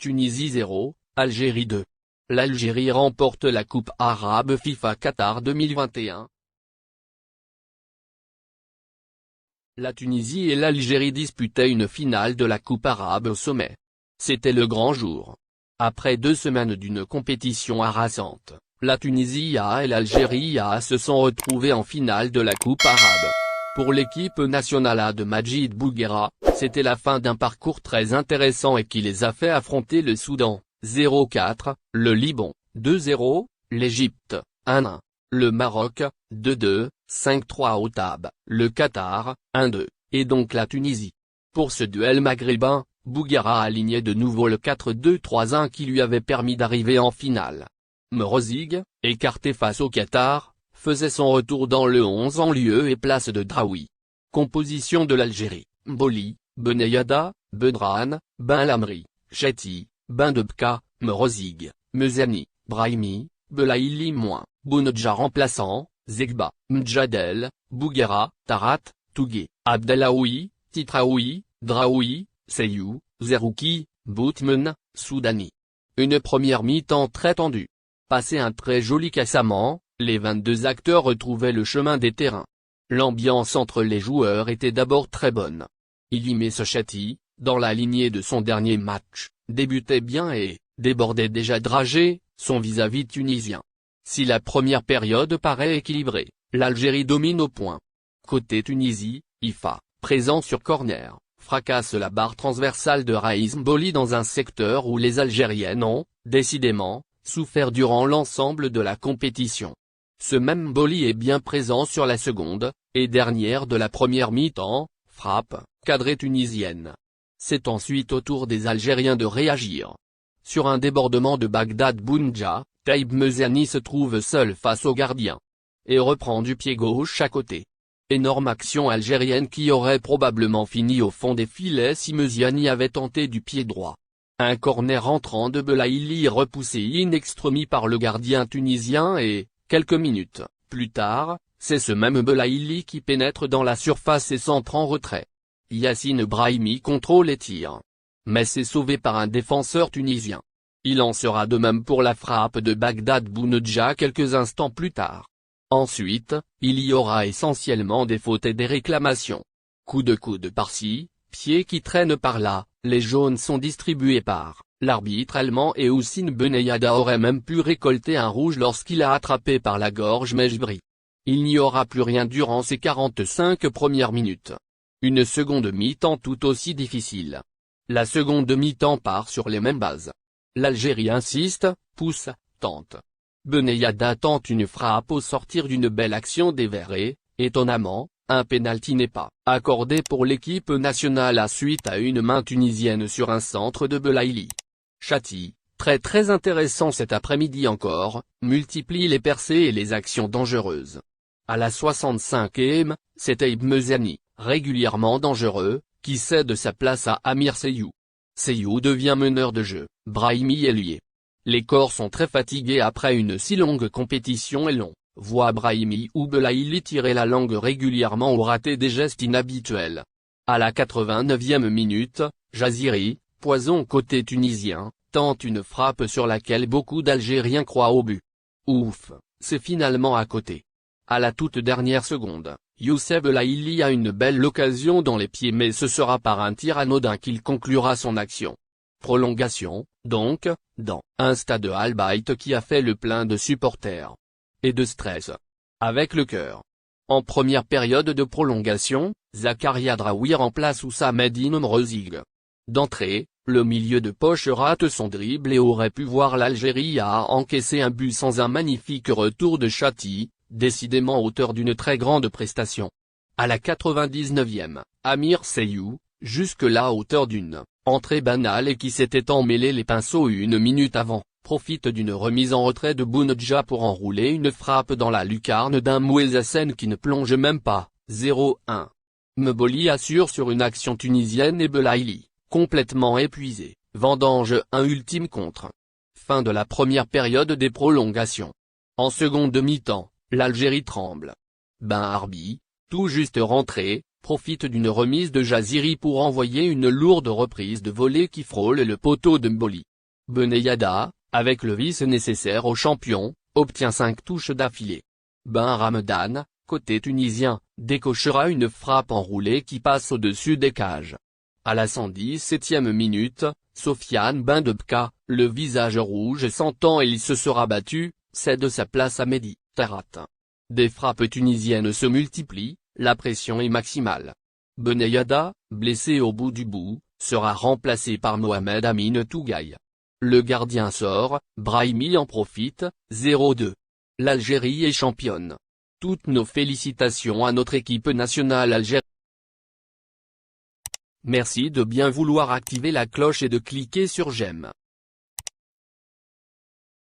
Tunisie 0, Algérie 2. L'Algérie remporte la Coupe arabe FIFA Qatar 2021. La Tunisie et l'Algérie disputaient une finale de la Coupe arabe au sommet. C'était le grand jour. Après 2 semaines d'une compétition harassante, la Tunisie A et l'Algérie A se sont retrouvés en finale de la Coupe arabe. Pour l'équipe nationale A de Majid Bouguera, c'était la fin d'un parcours très intéressant et qui les a fait affronter le Soudan, 0-4, le Liban, 2-0, l'Égypte, 1-1, le Maroc, 2-2, 5-3 au Tab, le Qatar, 1-2, et donc la Tunisie. Pour ce duel maghrébin, Bouguera alignait de nouveau le 4-2-3-1 qui lui avait permis d'arriver en finale. Morozig, écarté face au Qatar, faisait son retour dans le 11 en lieu et place de Draoui. Composition de l'Algérie: Mboli, Benayada, Bedran, Ben Lamri, Cheti, Ben Debka, Morozig, Mezani, Brahimi, Belaïli-, Bounedjah remplaçant, Zegba, Mdjadel, Bouguera, Tarat, Tougué, Abdellaoui, Titraoui, Draoui, Seyou, Zerouki, Boutmen, Soudani. Une première mi-temps très tendue. Passé un très joli cassament, les 22 acteurs retrouvaient le chemin des terrains. L'ambiance entre les joueurs était d'abord très bonne. Ilimé Sochati, dans la lignée de son dernier match, débutait bien et débordait déjà Dragé, son vis-à-vis tunisien. Si la première période paraît équilibrée, l'Algérie domine au point. Côté Tunisie, Ifa, présent sur corner, fracasse la barre transversale de Raïs Mboli dans un secteur où les Algériennes ont, décidément, souffert durant l'ensemble de la compétition. Ce même Mboli est bien présent sur la seconde, et dernière de la première mi-temps, frappe, cadrée tunisienne. C'est ensuite au tour des Algériens de réagir. Sur un débordement de Bagdad Bounedjah, Taïb Mezani se trouve seul face au gardien. Et reprend du pied gauche à côté. Énorme action algérienne qui aurait probablement fini au fond des filets si Mezani avait tenté du pied droit. Un corner entrant de Belaïli repoussé in extremis par le gardien tunisien et, quelques minutes plus tard, c'est ce même Belaïli qui pénètre dans la surface et centre en retrait. Yassine Brahimi contrôle et tire. Mais c'est sauvé par un défenseur tunisien. Il en sera de même pour la frappe de Bagdad Bounedjah quelques instants plus tard. Ensuite, il y aura essentiellement des fautes et des réclamations. Coup de coude par-ci, pied qui traîne par-là, les jaunes sont distribués par l'arbitre allemand et Houssine Benayada aurait même pu récolter un rouge lorsqu'il a attrapé par la gorge Mejbri. Il n'y aura plus rien durant ces 45 premières minutes. Une seconde mi-temps tout aussi difficile. La seconde mi-temps part sur les mêmes bases. L'Algérie insiste, pousse, tente. Benayada tente une frappe au sortir d'une belle action des Verts et, étonnamment, un pénalty n'est pas accordé pour l'équipe nationale à suite à une main tunisienne sur un centre de Belaïli. Chati, très intéressant cet après-midi encore, multiplie les percées et les actions dangereuses. À la 65e, c'est Taïb Mezani, régulièrement dangereux, qui cède sa place à Amir Seyou. Seyou devient meneur de jeu, Brahimi est lié. Les corps sont très fatigués après une si longue compétition et l'on voit Brahimi ou Belaïli tirer la langue régulièrement ou rater des gestes inhabituels. À la 89e minute, Jaziri, poison côté tunisien, tente une frappe sur laquelle beaucoup d'Algériens croient au but. Ouf, c'est finalement à côté. À la toute dernière seconde, Youssef Belaïli a une belle occasion dans les pieds mais ce sera par un tir anodin qu'il conclura son action. Prolongation, donc, dans un stade Al Bayt qui a fait le plein de supporters. Et de stress. Avec le cœur. En première période de prolongation, Zakaria Draoui remplace Oussama Morozig. D'entrée, le milieu de poche rate son dribble et aurait pu voir l'Algérie à encaisser un but sans un magnifique retour de Chati, décidément auteur d'une très grande prestation. À la 99e, Amir Seyou, jusque-là auteur d'une entrée banale et qui s'était emmêlé les pinceaux une minute avant, profite d'une remise en retrait de Bounedjah pour enrouler une frappe dans la lucarne d'un Mouezassen qui ne plonge même pas, 0-1. Mboli assure sur une action tunisienne et Belaïli, complètement épuisé, vendange un ultime contre. Fin de la première période des prolongations. En seconde mi-temps, l'Algérie tremble. Ben Arbi, tout juste rentré, profite d'une remise de Jaziri pour envoyer une lourde reprise de volée qui frôle le poteau de Mboli. Benayada, avec le vice nécessaire au champion, obtient 5 touches d'affilée. Ben Ramadan, côté tunisien, décochera une frappe enroulée qui passe au-dessus des cages. À la 117e minute, Sofiane Ben Debka, le visage rouge sentant et il se sera battu, cède sa place à Mehdi Tarat. Des frappes tunisiennes se multiplient, la pression est maximale. Benayada, blessé au bout, sera remplacé par Mohamed Amin Tougaï. Le gardien sort, Brahimi en profite, 0-2. L'Algérie est championne. Toutes nos félicitations à notre équipe nationale algérienne. Merci de bien vouloir activer la cloche et de cliquer sur j'aime.